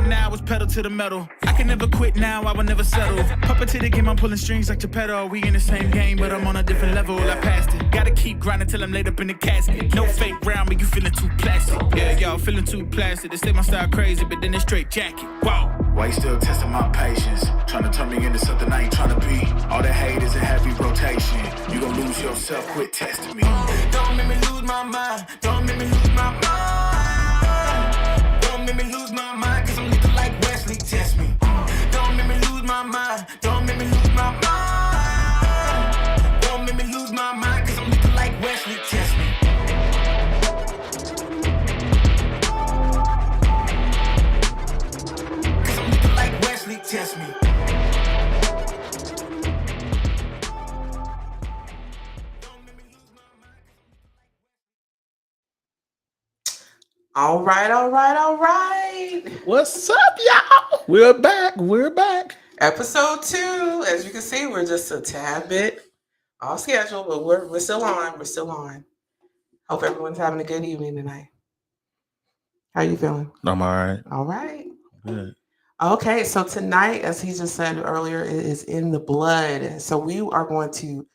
now is pedal to the metal. I can never quit now, I will never settle. Puppet to the game, I'm pulling strings like Geppetto. We in the same game, but I'm on a different level. I passed it. Gotta keep grinding till I'm laid up in the casket. No fake round, but you feeling too plastic. Yeah, y'all feeling too plastic. They say my style crazy, but then they straight jacket. Wow. Why you still testing my patience? Trying to turn me into something I ain't trying to be. All that hate is a heavy rotation. You gon' lose yourself, quit testing me. Don't make me lose my mind. Don't make me lose my mind. Don't make me lose my mind, cause I'm looking like Wesley, test me. Don't make me lose my mind. Don't make me lose my mind. Don't make me lose my mind, cause I'm looking like Wesley, test me. Test me. All right. What's up, y'all? We're back. Episode 2. As you can see, we're just a tad bit off schedule, but we're still on. Hope everyone's having a good evening tonight. How you feeling? I'm all right. All right. Good. Okay, so tonight, as he just said earlier, it is in the blood. So we are going to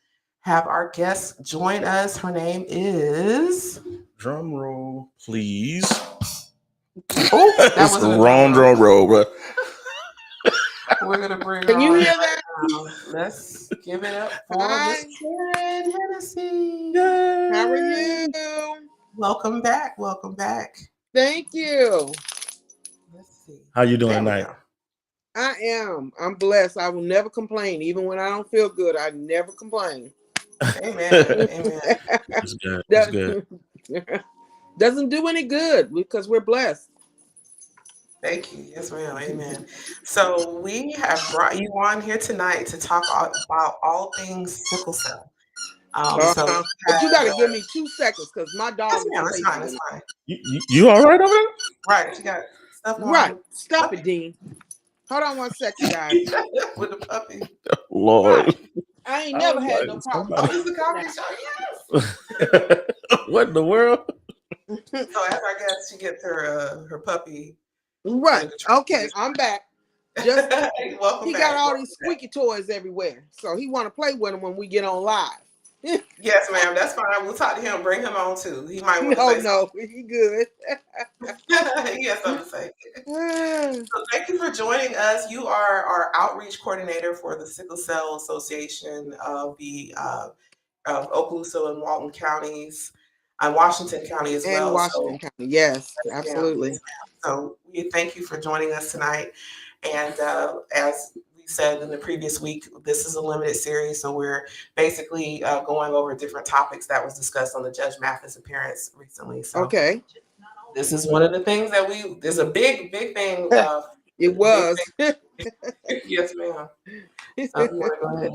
have our guest join us. Her name is... Drum roll, please. Oh, that was the wrong drum roll, bro. We're going to bring Can you hear that? Let's give it up for Miss Karen Hennessy. How are you? Welcome back. Thank you. Let's see. How you doing tonight? I am. I'm blessed. I will never complain. Even when I don't feel good, I never complain. Amen. That's good. That's good. Doesn't do any good because we're blessed. Thank you. Yes, ma'am. Amen. So we have brought you on here tonight to talk about all things sickle cell. But you got to give me 2 seconds because my dog. It's fine. You all right over there? Right. You got stuff on. Right. Stop it, Dean. Hold on 1 second, guys. With the puppy. Lord. Right. I ain't never had no problem. Oh, this is a comedy show. Yes. What in the world? So as I guess she gets her puppy. Right. Okay, I'm back. Just Welcome he back. got all these squeaky toys everywhere, so he want to play with them when we get on live. Yes, ma'am. That's fine. We'll talk to him. Bring him on too. He might want to say something. He good. He has something to say. So thank you for joining us. You are our outreach coordinator for the Sickle Cell Association of the of Okaloosa and Walton counties, and Washington County as well. And Washington County, yes, absolutely. So we thank you for joining us tonight. And as we said in the previous week, this is a limited series, so we're basically going over different topics that was discussed on the Judge Mathis appearance recently. So okay, this is one of the things that there's a big thing. It was. Yes, ma'am. Go ahead.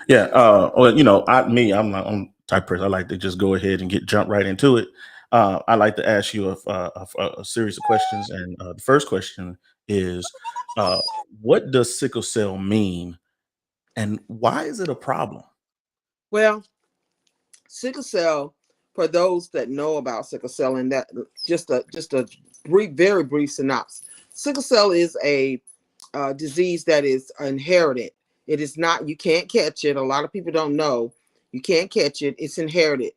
Yeah. Well, I'm the type of person. I like to just go ahead and jump right into it. I like to ask you a series of questions, and the first question is, what does sickle cell mean, and why is it a problem? Well, sickle cell, for those that know about sickle cell, and that just a very brief synopsis. Sickle cell is a disease that is inherited. It is not. You can't catch it. A lot of people don't know. You can't catch it. It's inherited.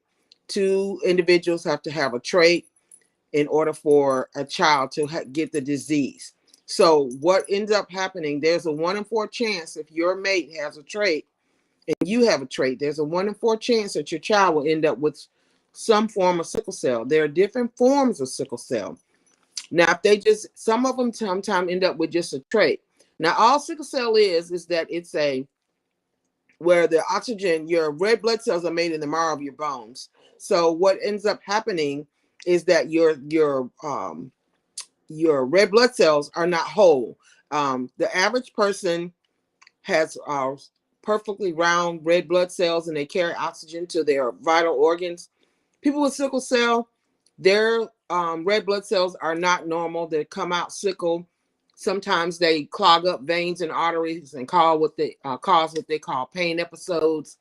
2 individuals have to have a trait in order for a child to get the disease. So what ends up happening, there's a 1 in 4 chance if your mate has a trait and you have a trait, there's a 1 in 4 chance that your child will end up with some form of sickle cell. There are different forms of sickle cell. Now, if some of them sometimes end up with just a trait. Now, all sickle cell is that it's where the oxygen, your red blood cells are made in the marrow of your bones. So what ends up happening is that your red blood cells are not whole. The average person has perfectly round red blood cells, and they carry oxygen to their vital organs. People with sickle cell, their red blood cells are not normal. They come out sickle. Sometimes they clog up veins and arteries and cause what they call pain episodes.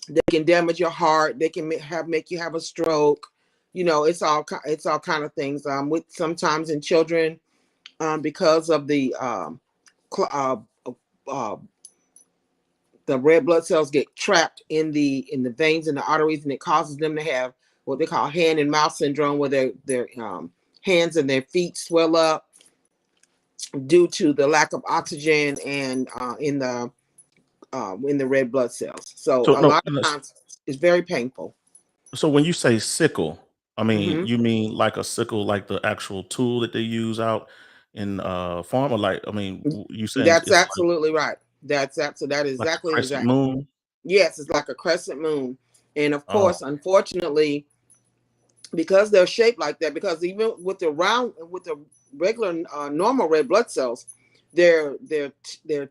They can damage your heart. They can make you have a stroke. It's all kind of things. With sometimes in children, because of uh, the red blood cells get trapped in the veins and the arteries, and it causes them to have what they call hand and mouth syndrome, where their hands and their feet swell up due to the lack of oxygen and in the red blood cells. So So a no, lot of times it's very painful. so when you say sickle, I mean, Mhm. you mean like a sickle, like the actual tool that they use out in farm, or like, I mean, you saying That's it's absolutely right. That is like a exactly crescent exact. moon? Yes, it's like a crescent moon, and of Oh, course, unfortunately, because they're shaped like that, because even with the regular normal red blood cells, they're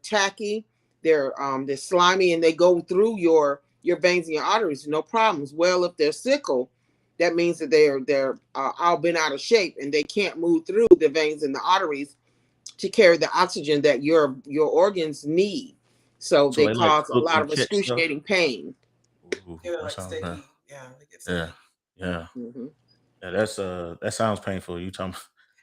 tacky, they're slimy, and they go through your veins and your arteries, no problems. Well, if they're sickle, that means that they're all been out of shape, and they can't move through the veins and the arteries to carry the oxygen that your organs need. So so they they like cause a hook lot and of catch stuff? excruciating pain. Ooh, Yeah, that like sounds bad. sticky. Yeah, they get Yeah, sticky. yeah. Mhm. Yeah, that's that sounds painful. You talking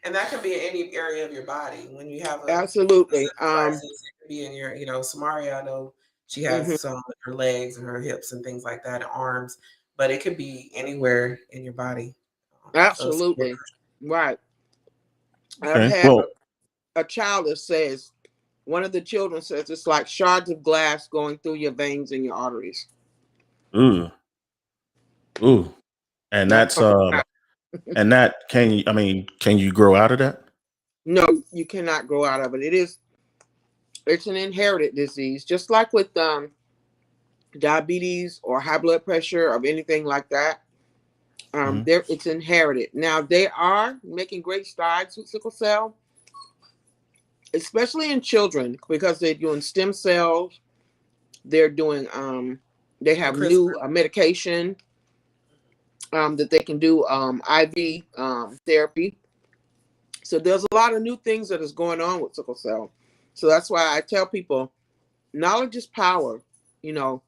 And that can be in any area of your body. When you have a Absolutely. crisis, it could be in your, Samaria, I know she Mhm. has some in her legs and her hips and things like that, and arms, but it could be anywhere in your body. So it's super Absolutely. Right. I've okay. had Well, a child that says, one of the children says, it's like shards of glass going through your veins and your arteries. ooh, ooh. And That's that's something. and that can you, I mean, can you grow out of that? No, you cannot grow out of it. It's an inherited disease, just like with diabetes or high blood pressure or anything like that. Mhm. There, it's inherited. Now they are making great strides with sickle cell, especially in children, because they're doing stem cells. They're doing they and have CRISPR. new medication that they can do IV therapy. So there's a lot of new things that is going on with sickle cell. So that's why I tell people, knowledge is power. You know,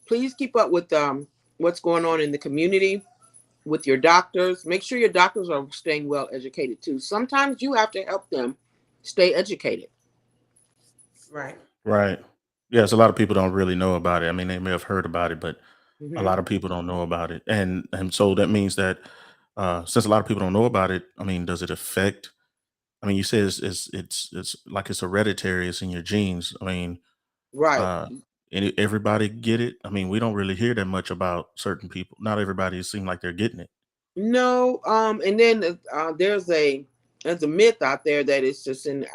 please keep up with what's going on in the community with your doctors. Make sure your doctors are staying well educated too. Sometimes you have to help them stay educated. Right. Right. Yes, a lot of people don't really know about it. I mean, they may have heard about it, but a Hmm. lot of people don't know about it. And so that means that since a lot of people don't know about it, I mean, does it affect, I mean, you say it's like it's hereditary, it's in your genes. I mean, Right. uh everybody get it? I mean, we don't really hear that much about certain people. Not everybody seem like they're getting it. No. And then there's a myth out there that it's just in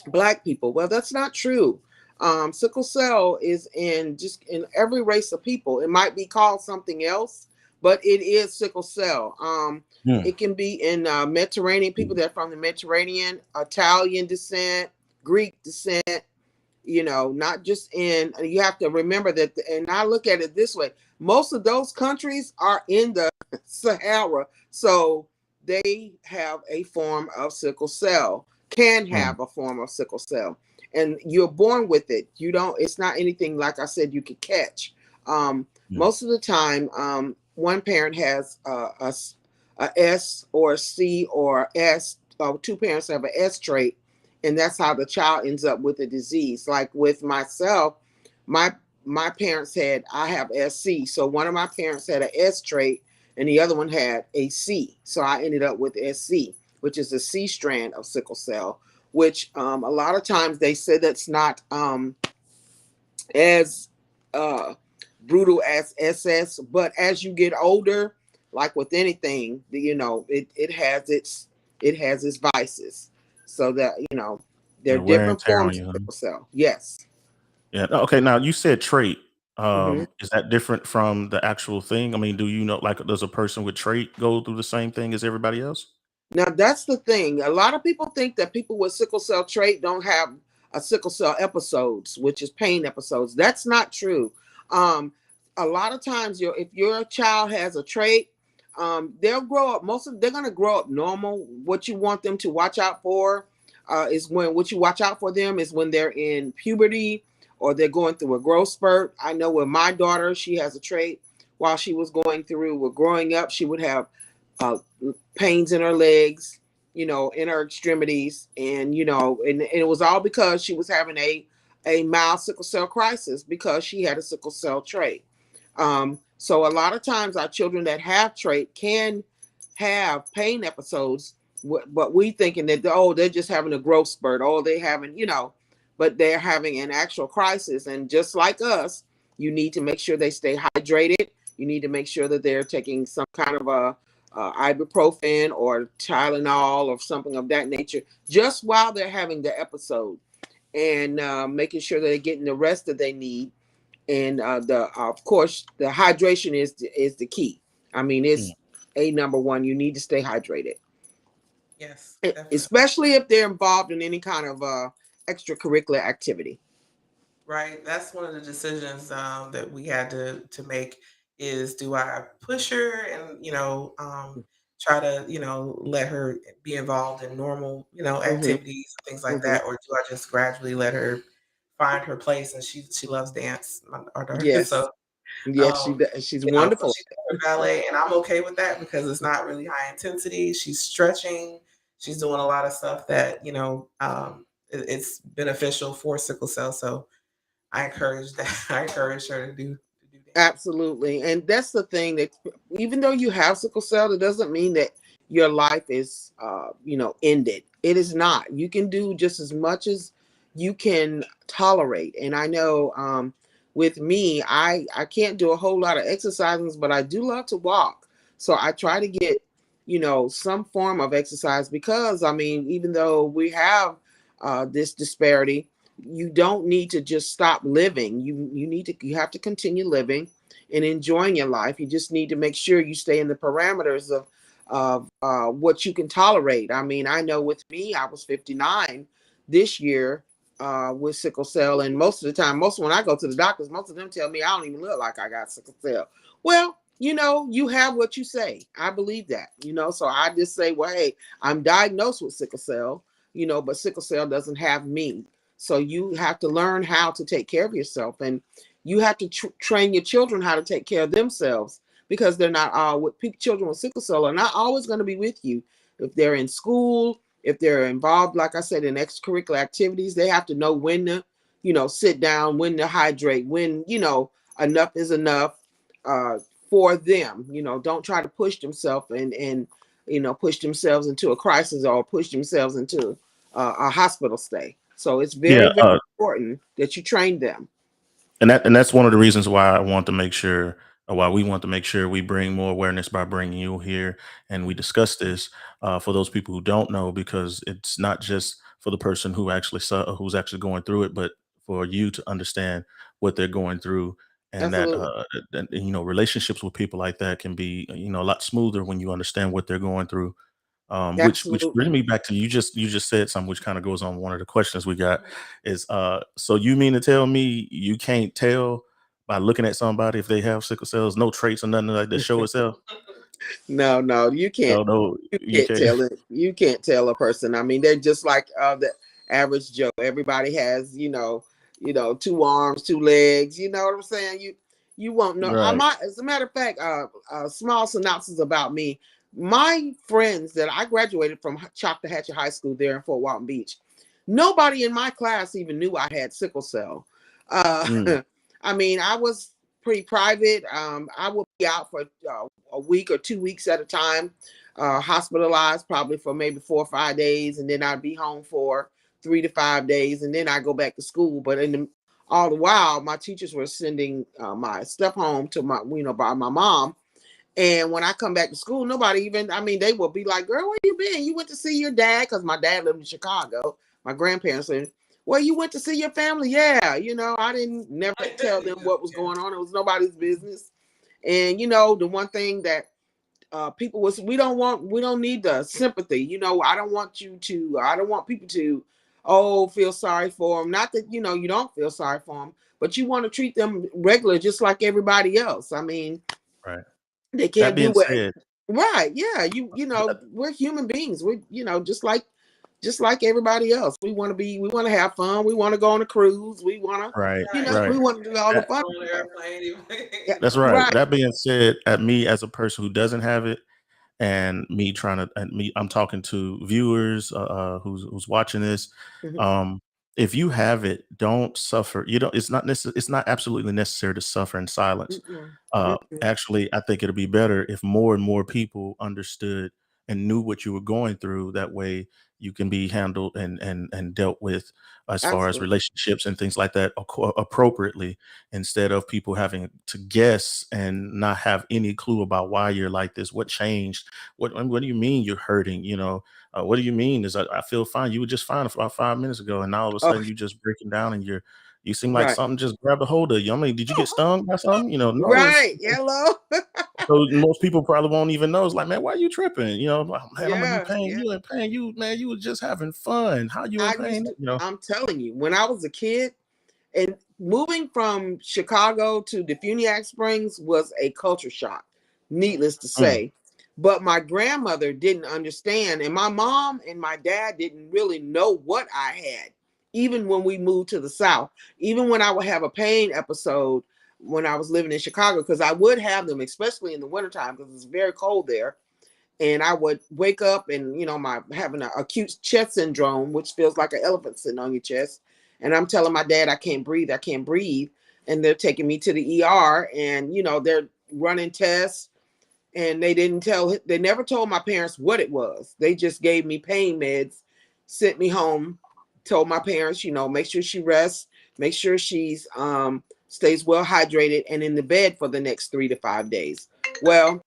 Black people. Well, that's not true. Sickle cell is in every race of people. It might be called something else, but it is sickle cell. Hmm. It can be in Mediterranean people that are from the Mediterranean, Italian descent, Greek descent. Not just in. You have to remember that, and I look at it this way: most of those countries are in the Sahara, so they have a form of sickle cell, can Hmm. have a form of sickle cell, and you're born with it. You don't. It's not anything, like I said, you could catch. Hmm. Most of the time, one parent has a S or a C or S. Two parents have an S trait, and that's how the child ends up with the disease. Like with myself, my parents had, I have SC, so one of my parents had an S trait and the other one had a C, so I ended up with SC, which is a C strand of sickle cell, which a lot of times they say that's not as uh, brutal as SS, but as you get older, like with anything, it has its vices. So that there Yeah, are wear and different tear on forms you, of huh? sickle cell. Yes. Yeah. Okay. Now you said trait. Hmm. Is that different from the actual thing? I mean, do you know, like, does a person with trait go through the same thing as everybody else? Now that's the thing. A lot of people think that people with sickle cell trait don't have a sickle cell episodes, which is pain episodes. That's not true. Um, a lot of times, if your child has a trait, they'll grow up. They're gonna grow up normal. What you want them to watch out for is what you watch out for them is when they're in puberty or they're going through a growth spurt. I know with my daughter, she has a trait. While she was going through, growing up, she would have uh, pains in her legs, in her extremities, and and it was all because she was having a mild sickle cell crisis because she had a sickle cell trait. So a lot of times our children that have trait can have pain episodes, but we thinking that, oh, they're just having a growth spurt, oh, they having, but they're having an actual crisis. And just like us, you need to make sure they stay hydrated. You need to make sure that they're taking some kind of a ibuprofen or Tylenol or something of that nature just while they're having the episode, and making sure that they're getting the rest that they need. And of course, the hydration is the key. I mean, it's number one. You need to stay hydrated. Yes, definitely. Especially if they're involved in any kind of extracurricular activity. Right. That's one of the decisions that we had to make is, do I push her and, try to, let her be involved in normal, activities and things like that, or do I just gradually let her find her place? And she loves dance, our daughter. Yes. So yes, she's wonderful. She's doing ballet, and I'm okay with that because it's not really high intensity. She's stretching. She's doing a lot of stuff that, it's beneficial for sickle cell. So I encourage that. I encourage her to do that. Absolutely. And that's the thing, that even though you have sickle cell, it doesn't mean that your life is, ended. It is not. You can do just as much as you can tolerate. And I know with me, I can't do a whole lot of exercises, but I do love to walk. So I try to get, some form of exercise because, I mean, even though we have this disparity, you don't need to just stop living. You have to continue living and enjoying your life. You just need to make sure you stay in the parameters of what you can tolerate. I mean, I know with me, I was 59 this year with sickle cell, and most of the time, when I go to the doctors, most of them tell me I don't even look like I got sickle cell. Well, you have what you say. I believe that, so I just say, well, hey, I'm diagnosed with sickle cell, but sickle cell doesn't have me. So you have to learn how to take care of yourself, and you have to train your children how to take care of themselves, because they're not all children with sickle cell are not always going to be with you. If they're in school, if they're involved, like I said, in extracurricular activities, they have to know when to, sit down, when to hydrate, when, enough is enough for them. Don't try to push themselves and push themselves into a crisis or push themselves into a hospital stay. So it's very, very important that you train them. And that's one of the reasons why I want to make sure, or why we want to make sure we bring more awareness by bringing you here and we discuss this for those people who don't know, because it's not just for the person who's actually going through it, but for you to understand what they're going through, and that relationships with people like that can be a lot smoother when you understand what they're going through. Which brings me back to, you just said something which kind of goes on one of the questions we got is so you mean to tell me you can't tell by looking at somebody if they have sickle cells, no traits or nothing like that show itself? No, you can't. No, you can't tell it. You can't tell a person. I mean, they're just like the average Joe. Everybody has, two arms, two legs. You know what I'm saying? You won't know. Right. As a matter of fact, a small synopsis about me. My friends that I graduated from Choctahatchee High School there in Fort Walton Beach, nobody in my class even knew I had sickle cell. I mean, I was pretty private. I would be out for a week or 2 weeks at a time, hospitalized probably for maybe 4 or 5 days, and then I'd be home for 3 to 5 days, and then I go back to school. But all the while, my teachers were sending my stuff home to my, by my mom. And when I come back to school, they will be like, girl, where you been? You went to see your dad? Because my dad lived in Chicago. My grandparents said, well, you went to see your family? Yeah. I didn't never tell them what was going on. It was nobody's business. And, the one thing that people we don't need the sympathy. I don't want people to, feel sorry for them. Not that, you don't feel sorry for them, but you want to treat them regular, just like everybody else. I mean, right. They can't do it. Right. Yeah. We're human beings. We're, just like everybody else. We want to have fun. We want to go on a cruise. We want to, right. We want to do all the fun. That's right. That being said, at me as a person who doesn't have it, and me trying to, and me, I'm talking to viewers who's watching this. Mhm. If you have it, don't suffer. You don't. It's not necessary. It's not absolutely necessary to suffer in silence. Mm-mm. Mm-mm. Actually, I think it'd be better if more and more people understood and knew what you were going through. That way, you can be handled and dealt with as far as Absolutely. relationships and things like that appropriately, instead of people having to guess and not have any clue about why you're like this, what changed, what do you mean you're hurting, what do you mean is I feel fine, you were just fine about 5 minutes ago, and now all of a Oh, sudden you just breaking down and you seem like right. something just grabbed a hold of you. I mean, did you get stung by something? No, Right. Hello. so most people probably won't even know. It's like, man, why are you tripping? Like, man, I'm in Yeah. pain. Yeah. You in pain? You, man, you were just having fun. How you in pain? I'm telling you, when I was a kid, and moving from Chicago to Defuniak Springs was a culture shock, needless to say. But my grandmother didn't understand, and my mom and my dad didn't really know what I had, even when we moved to the South. Even when I would have a pain episode when I was living in Chicago, because I would have them, especially in the wintertime, because it's very cold there. And I would wake up and, my having an acute chest syndrome, which feels like an elephant sitting on your chest. And I'm telling my dad, I can't breathe. And they're taking me to the ER, and, they're running tests, and they never told my parents what it was. They just gave me pain meds, sent me home, told my parents, make sure she rests, make sure she's, stays well hydrated and in the bed for the next 3 to 5 days. Well,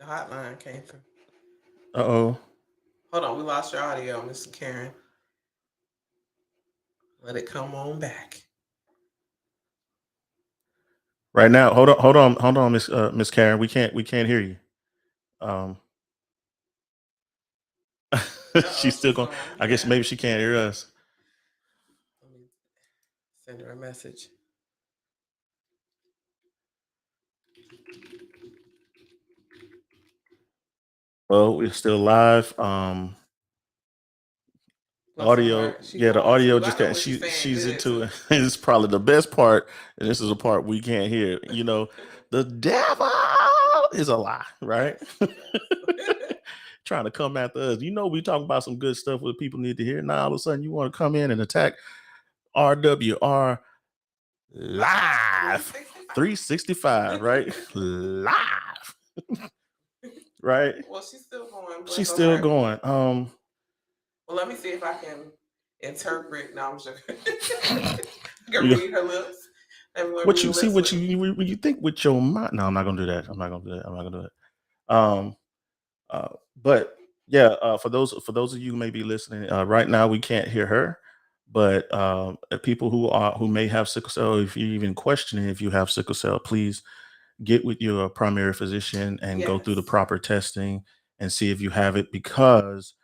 The hotline came through. Uh-oh. Hold on, we lost your audio, Mr. Karen. Let it come on back. Right now, hold on, Miss Karen. We can't hear you. She's still going. I guess maybe she can't hear us. Let me send her a message. Well, we're still live. Audio, the audio just got. She's into it. It's probably the best part, and this is a part we can't hear. The devil is a lie, right? Trying to come after us. We talking about some good stuff that people need to hear. Now all of a sudden you want to come in and attack RWR live 365, right? Live. Right? Well, she's still going. She's still going. Well, let me see if I can interpret. No, I'm sure. I can read her lips. What you see, what you think with your mind. No, I'm not gonna do that. I'm not gonna do it. But yeah, for those of you who may be listening, right now we can't hear her. But people who may have sickle cell, if you're even questioning if you have sickle cell, please get with your primary physician and go through the proper testing and see if you have it, because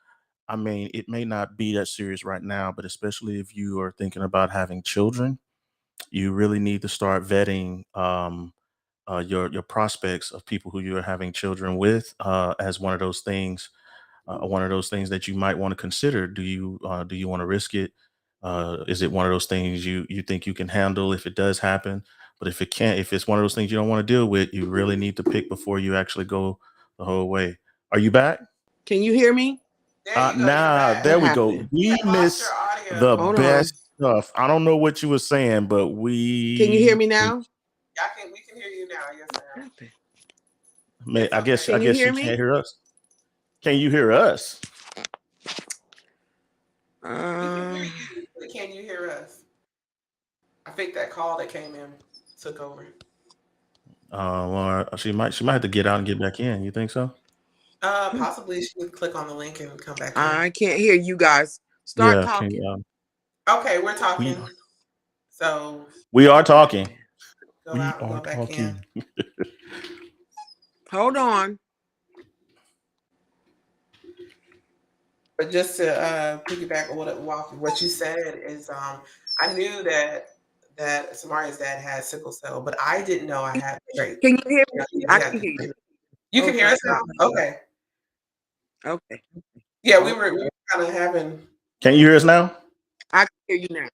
I mean, it may not be that serious right now, but especially if you are thinking about having children, you really need to start vetting your prospects of people who you're having children with, as one of those things that you might want to consider. Do you want to risk it? Is it one of those things you think you can handle if it does happen? But if it's one of those things you don't want to deal with, you really need to pick before you actually go the whole way. Are you back? Can you hear me? There we go. We missed the best stuff. I don't know what you were saying, but Can you hear me now? We can hear you now. Yes, ma'am. I guess you can't hear us. Can you hear us? We can hear you, but can you hear us? I think that call that came in took over. Well, she might have to get out and get back in. You think so? Possibly she would click on the link and come back in. I can't hear you guys. Start talking. Okay, we're talking. So we are talking. Go out and go back in. Hold on. But just to piggyback on what you said is, I knew that Samaria's dad had sickle cell, but I didn't know I had trait. Can you hear me? I can hear you. You can hear us now? Okay. Okay. Yeah, we were kind of having. Can you hear us now? I can hear you now.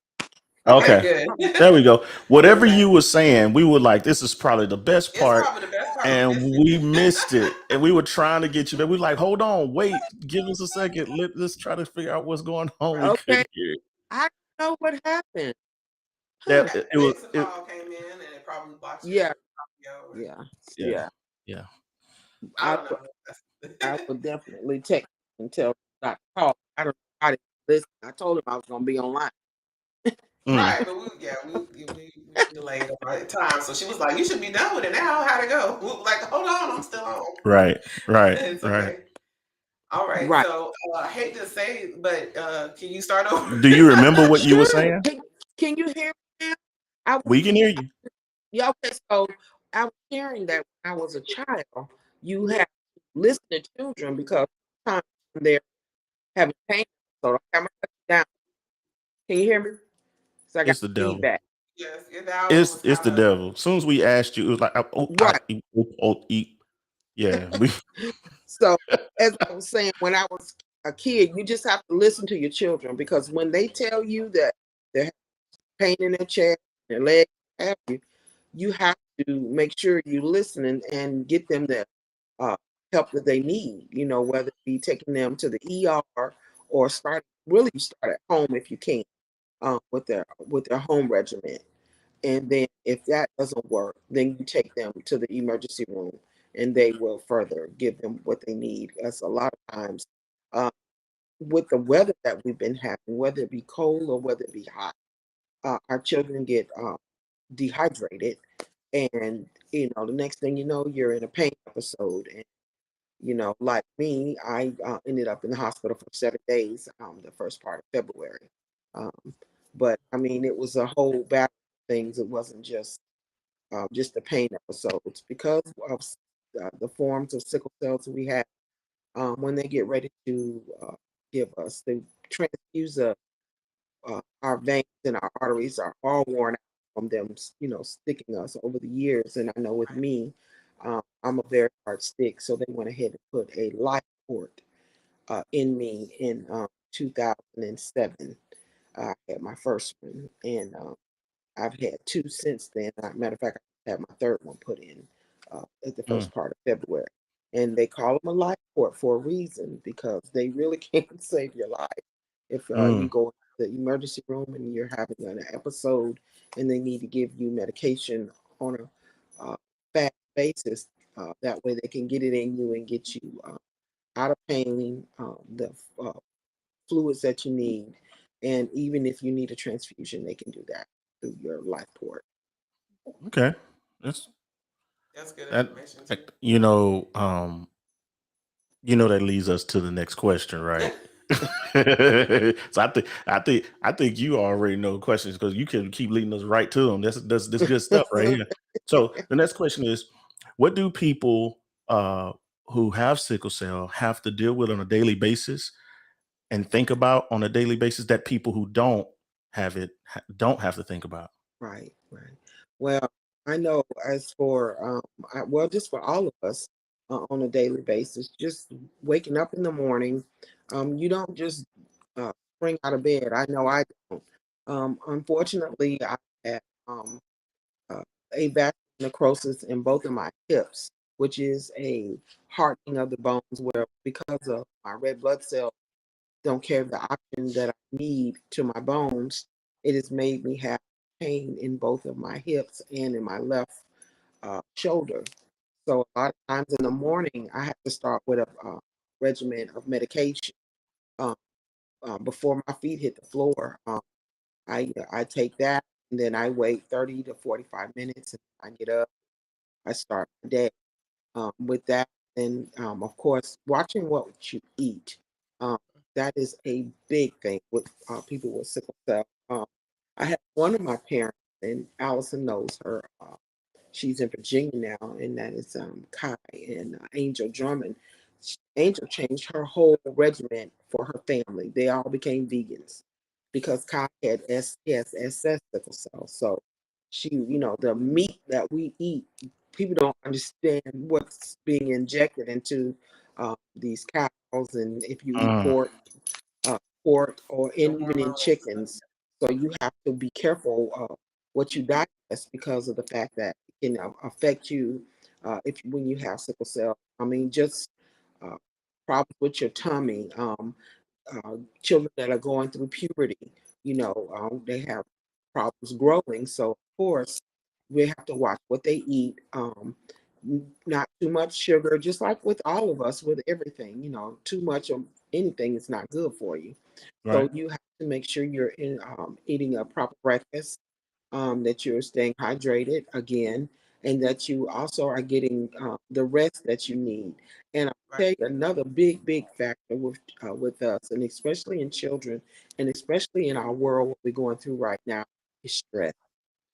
Okay. good. There we go. Whatever Okay. you were saying, we were like, this is probably the best It's part, probably the best part. and we missed it. And we were trying to get you there. We were like, hold on, wait, give us a second. Let's try to figure out what's going on. We Okay, couldn't hear it. I don't know what happened. Huh. That it was Maybe the it, call came in and it probably blocked Yeah, your audio. yeah, yeah, yeah. yeah. I I don't know. I would definitely text and tell Dr. Paul. I don't know how to listen. I told him I was gonna be online. Mm, Right, but we delayed our time. So she was like, "You should be done with it now. How'd it go?" We were like, "Hold on, I'm still on." right, right, It's right. okay. All right. Right. So I hate to say, but can you start over? Do you remember what you were Sure. saying? Can you hear me now? I was, We can hear you. yeah, okay, so I was hearing that when I was a child, you have to listen to children because sometimes when they're having pain. So I'm gonna cut you down. Can you hear me? So I got It's the devil. feedback. Yes, now it was It's the kind of devil. As soon as we asked you, it was like, Right. yeah. We So as I was saying, when I was a kid, you just have to listen to your children because when they tell you that they're having pain in their chest, their legs, what have you have to make sure you listen and get them the help that they need. You know, whether it be taking them to the ER or start at home if you can with their home regimen. And then if that doesn't work, then you take them to the emergency room and they will further give them what they need. As a lot of times uh, with the weather that we've been having, whether it be cold or whether it be hot, our children get dehydrated. And, you know, the next thing you know, you're in a pain episode. And, you know, like me, I ended up in the hospital for 7 days, the first part of February. Um, but I mean, it was a whole battle of things. It wasn't just the pain episodes because of the forms of sickle cells we have. When they get ready to give us, they transfuse our veins and our arteries are all worn out from them, you know, sticking us over the years. And I know with me, I'm a very hard stick, so they went ahead and put a life port in me in 2007. I had my first one, and I've had two since then. Matter of fact, I had my third one put in at the mm, first part of February. And they call them a life port for a reason because they really can't save your life. If you mm. go to the emergency room and you're having an episode and they need to give you medication on a fast basis, that way they can get it in you and get you out of pain, the uh, fluids that you need. And even if you need a transfusion, they can do that through your life port. Okay. That's that's good that information too. that leads us to the next question, right? So I think you already know questions because you can keep leading us right to them. That's good stuff right here. So the next question is, what do people who have sickle cell have to deal with on a daily basis and think about on a daily basis that people who don't have it don't have to think about? Right, right. Well, I know as for well, just for all of us on a daily basis, just waking up in the morning, you don't just spring out of bed. I know I don't. Unfortunately, I had uh, a vascular necrosis in both of my hips, which is a hardening of the bones where because of my red blood cells don't carry the oxygen that I need to my bones, it has made me have pain in both of my hips and in my left shoulder. So a lot of times in the morning, I have to start with a regimen of medication um, before my feet hit the floor. I take that and then I wait 30 to 45 minutes and I get up. I start my day with that. And of course, watching what you eat. Um, that is a big thing with people with sickle cell. I have one of my parents, and Allison knows her. She's in Virginia now, and that is Kai and Angel Drummond. Angel changed her whole regimen for her family. They all became vegans because Kai had SS sickle cell. So she, you know, the meat that we eat, people don't understand what's being injected into these cows, and if you eat Mm, pork or The and even in hormones. chickens. So you have to be careful what you digest because of the fact that it can affect you if when you have sickle cell. I mean, just uh, problems with your tummy. Children that are going through puberty, they have problems growing. So of course, we have to watch what they eat. Not too much sugar, just like with all of us, with everything. Too much of anything is not good for you. So Right. you have to make sure you're eating a proper breakfast, that you're staying hydrated again, and that you also are getting the rest that you need. And I'll tell you another big factor with us, and especially in children, and especially in our world what we're going through right now, is stress.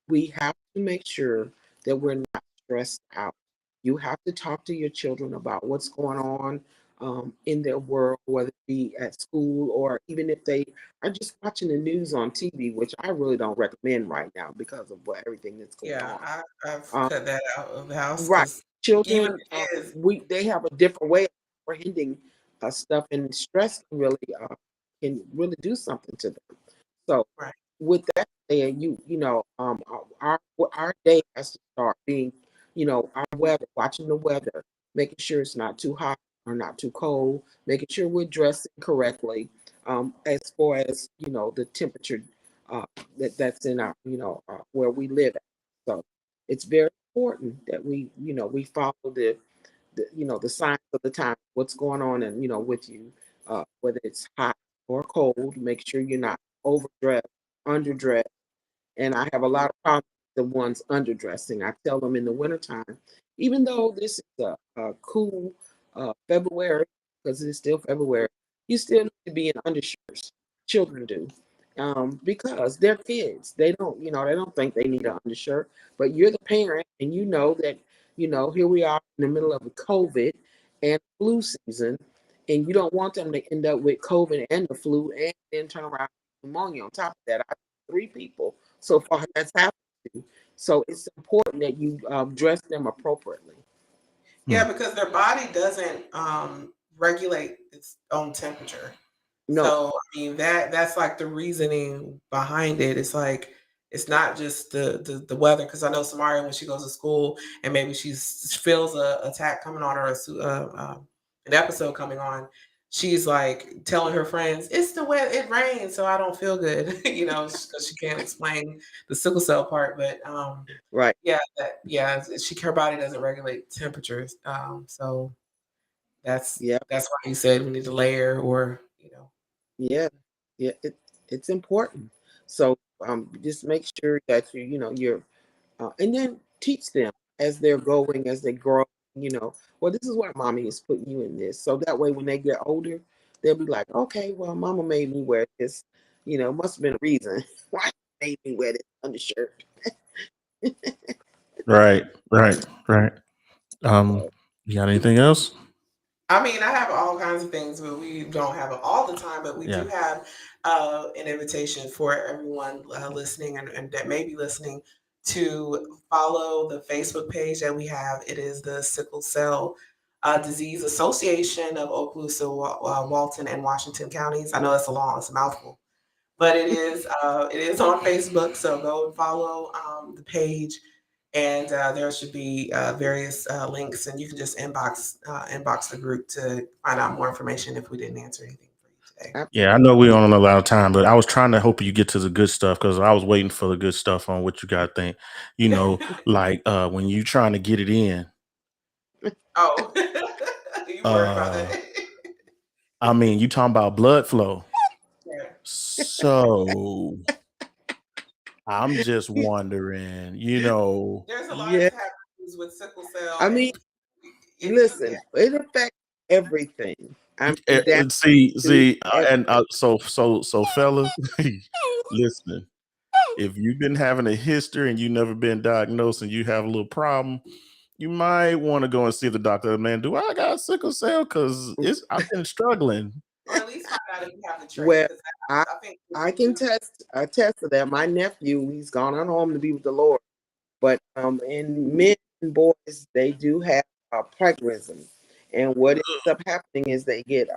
We have to make sure that we're not stressed out. You have to talk to your children about what's going on in their world, whether it be at school or even if they are just watching the news on TV, which I really don't recommend right now because of everything that's going Yeah, on. I've Um, cut that out of the house right, because even children, the kids, they have a different way of apprehending stuff, and stress can really do something to them. So right? with that said, our day has to start being, our weather, watching the weather, making sure it's not too hot or not too cold, making sure we're dressing correctly, as far as the temperature that's in our where we live at. So it's very important that we follow the signs of the time, what's going on, and with you, whether it's hot or cold. Make sure you're not overdressed, underdressed. And I have a lot of problems with the ones underdressing. I tell them in the wintertime, even though this is a cool February, because it's still February, you still need to be in undershirts. Children do. Because they're kids. They don't think they need an undershirt, but you're the parent and you know that, here we are in the middle of a COVID and flu season, and you don't want them to end up with COVID and the flu and then turn around with pneumonia on top of that. I have 3 people so far that's happened to. So it's important that you dress them appropriately. Yeah, Hmm. because their body doesn't regulate its own temperature. No, So I mean that's like the reasoning behind it. It's like it's not just the weather. Because I know Samaria when she goes to school and maybe she feels a attack coming on her, an episode coming on. She's like telling her friends, "It's the weather. It rains, so I don't feel good." Because she can't explain the sickle cell part. But right. yeah, her body doesn't regulate temperatures. So that's Yeah, that's why you said we need to layer or. yeah, yeah. It's important. So just make sure that you're and then teach them as they're going, as they grow. Well, this is why mommy is putting you in this. So that way, when they get older, they'll be like, okay, well, mama made me wear this. Must have been a reason why she made me wear this undershirt. Right. Right. Right. So, You got anything else? I mean, I have all kinds of things, but we don't have it all the time. But we do Yeah. have an invitation for everyone listening and that may be listening to follow the Facebook page that we have. It is the Sickle Cell Disease Association of Okaloosa, Walton, and Washington counties. I know it's a mouthful, but it is on Facebook. So go and follow the page. And there should be various links, and you can just inbox the group to find out more information if we didn't answer anything for you today. Yeah, I know we on a lot of time, but I was trying to hope you get to the good stuff because I was waiting for the good stuff on what you got to think. Like when you trying to get it in. Oh, you worried about Uh, that? I mean, you talking about blood flow. Yeah. So I'm just wondering, There's a lot yeah, of taboos with sickle cell, I and mean, yeah. listen, it affects everything. I mean, that to See, and everything. so fellas, listen. If you've been having a history and you never been diagnosed and you have a little problem, you might want to go and see the doctor. Man, do I got sickle cell? Because I've been struggling. Or at least find out if you have the trait. Well, Because I I think I can attest to that. My nephew, he's gone on home to be with the Lord. But in men and boys, they do have plagiarism, and what ends up happening is they get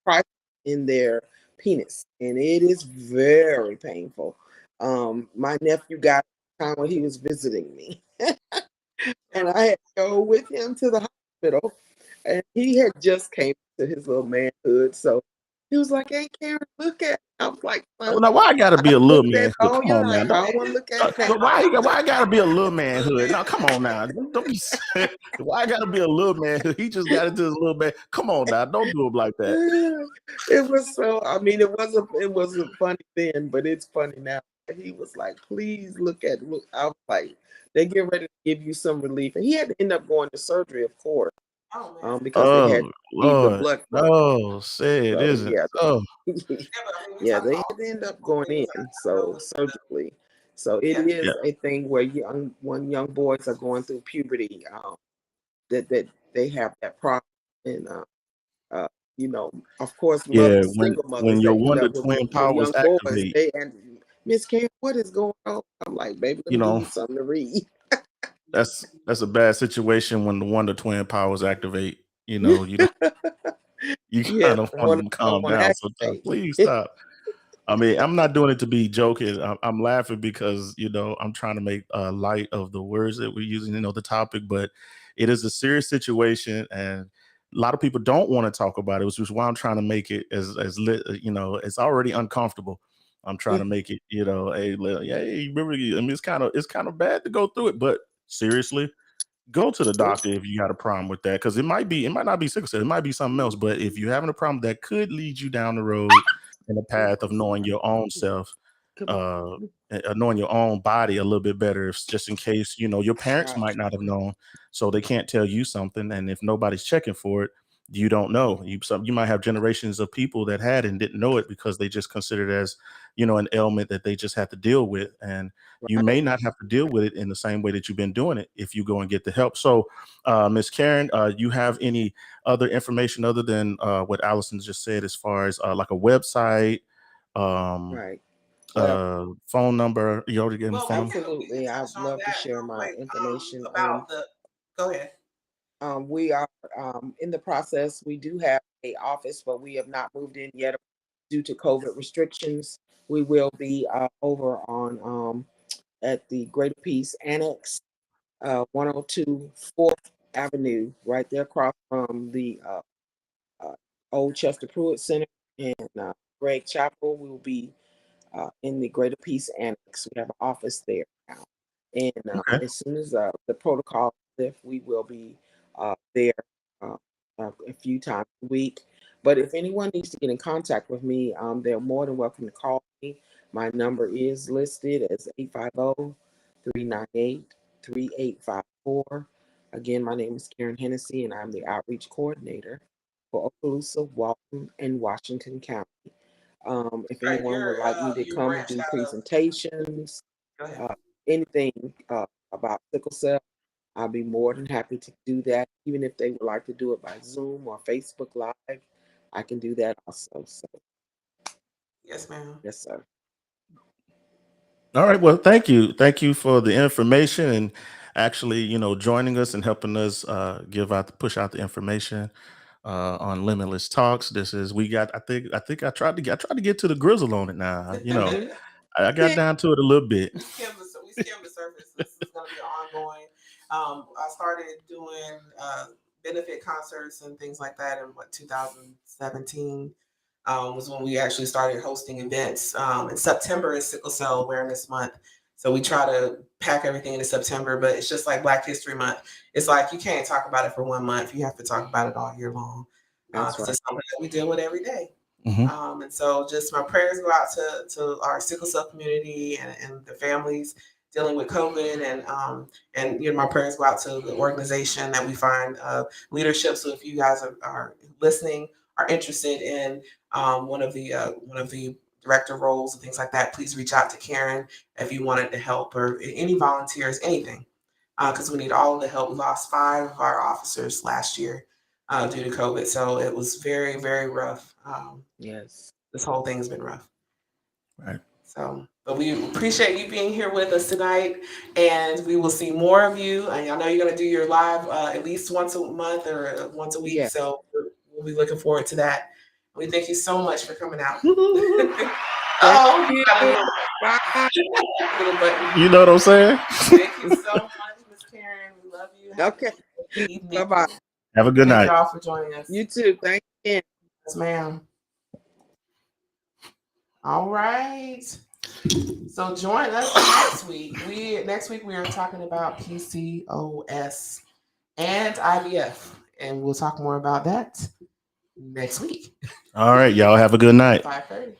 crisis in their penis, and it is very painful. My nephew got it time when he was visiting me, and I had to go with him to the hospital, and he had just came to his little manhood, so he was like, "Hey, Karen, look at." I was like, "Son, Now, why I gotta be a little looked at manhood? all Come your on now. life. I don't want to look at that." Why I gotta be a little manhood? No, come on now. Don't be why I gotta be a little manhood? He just got into his little man. Come on now. Don't do him like that. It was so, I mean, it wasn't funny then, but it's funny now. He was like, "Please look." I was like, they get ready to give you some relief. And he had to end up going to surgery, of course, Oh man. because they had Oh to leave the Lord. blood flow. No, say it So isn't. yeah, Oh, Yeah, but I mean, we yeah, talk they about had to end up all going things. in, I know so surgically. So it Yeah. yeah. is a thing where when young boys are going through puberty, that they have that problem, and uh, of course, Yeah, single when mothers your that end wonder up twin with powers young boys, activate, and Miss Karen, what is going on? I'm like, baby, let you me give know, you something to read. that's a bad situation when the wonder twin powers activate. You don't you Yes, kind of want want them to to calm want to down sometimes. activate. Please stop. I mean, I'm not doing it to be joking. I'm laughing because I'm trying to make light of the words that we're using, the topic, but it is a serious situation, and a lot of people don't want to talk about it, which is why I'm trying to make it as lit. It's already uncomfortable. I'm trying to make it, hey, remember, I mean, it's kind of bad to go through it, but seriously, go to the doctor if you got a problem with that, because it might not be sickle cell, it might be something else. But if you're having a problem that could lead you down the road in the path of knowing your own self, Come uh on. knowing your own body a little bit better, just in case your parents Right. might not have known, so they can't tell you something, and if nobody's checking for it, you don't know. You might have generations of people that had and didn't know it because they just considered it as an ailment that they just have to deal with, and you may Right. not have to deal with it in the same way that you've been doing it if you go and get the help. So Miss Karen, you have any other information other than what Allison just said, as far as like a website, um Right. Well, phone number? You already gave him the Well, phone number? we can absolutely. I'd touch on love to that share real my quick. information. About the. Go ahead. We are in the process. We do have a office, but we have not moved in yet due to COVID restrictions. We will be over on at the Greater Peace Annex, 102 4th Avenue, right there across from the old Chester Pruitt Center and Greg Chapel. We will be in the Greater Peace Annex. We have an office there now. And Okay. as soon as the protocol lift, we will be there uh, a few times a week. But if anyone needs to get in contact with me, they're more than welcome to call me. My number is listed as 850-398-3854. Again, my name is Karen Hennessy, and I'm the outreach coordinator for Okaloosa, Walton, and Washington County. If Right, anyone would like me to you're come and branched do out of. presentations, Go ahead. anything about sickle cell, I'll be more than happy to do that. Even if they would like to do it by Zoom or Facebook Live, I can do that also. So, Yes, ma'am. yes, sir. All right. Well, thank you. Thank you for the information, and actually, joining us and helping us push out the information on Limitless Talks. I tried to get to the grizzle on it now. Mhm. I got Yeah. down to it a little bit. We skimmed the surface. This is going to be ongoing. I started doing benefit concerts and things like that in 2017. Was when we actually started hosting events. In September is Sickle Cell Awareness Month. So we try to pack everything into September, but it's just like Black History Month. It's like you can't talk about it for 1 month. You have to talk about it all year long That's because right. it's something that we deal with every day. Mhm. And so just my prayers go out to our sickle cell community and the families dealing with COVID, and my prayers go out to the organization that we find leadership. So if you guys are listening, are interested in one of the director roles and things like that, please reach out to Karen if you wanted to help, or any volunteers, anything, because we need all of the help. We lost 5 of our officers last year due to COVID, so it was very, very rough. Yes. This whole thing's been rough. Right. So, but we appreciate you being here with us tonight, and we will see more of you. And I know you're going to do your live at least once a month or once a week. Yeah. So we'll be looking forward to that. We thank you so much for coming out. Thank Oh, you. you got a little, Bye. little button. You know what I'm saying? Thank you so much, Miss Karen. We love you. Have Okay. a good evening. Bye-bye. Have a good Thank night. y'all for joining us. You too. Thank you. Yes, ma'am. All right. So join us next week. Next week we are talking about PCOS and IVF, and we'll talk more about that next week. All right, y'all have a good night. 5:30.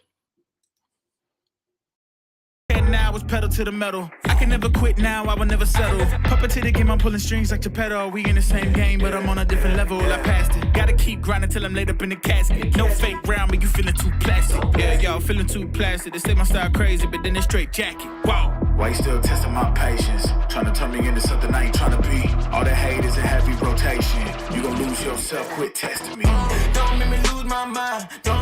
And now it's pedal to the metal. I can never quit now, I will never settle. Puppet to the game, I'm pulling strings like Geppetto. We in the same game, but I'm on a different level. I passed it. Gotta keep grinding till I'm laid up in the casket. No fake round, but you feeling too plastic. Yeah, y'all feeling too plastic. They say my style crazy, but then it's straight jacket. Wow. Why you still testing my patience? Trying to turn me into something I ain't trying to be. All that hate is a heavy rotation. You gon' lose yourself, quit testing me. Don't make me lose my mind. Don't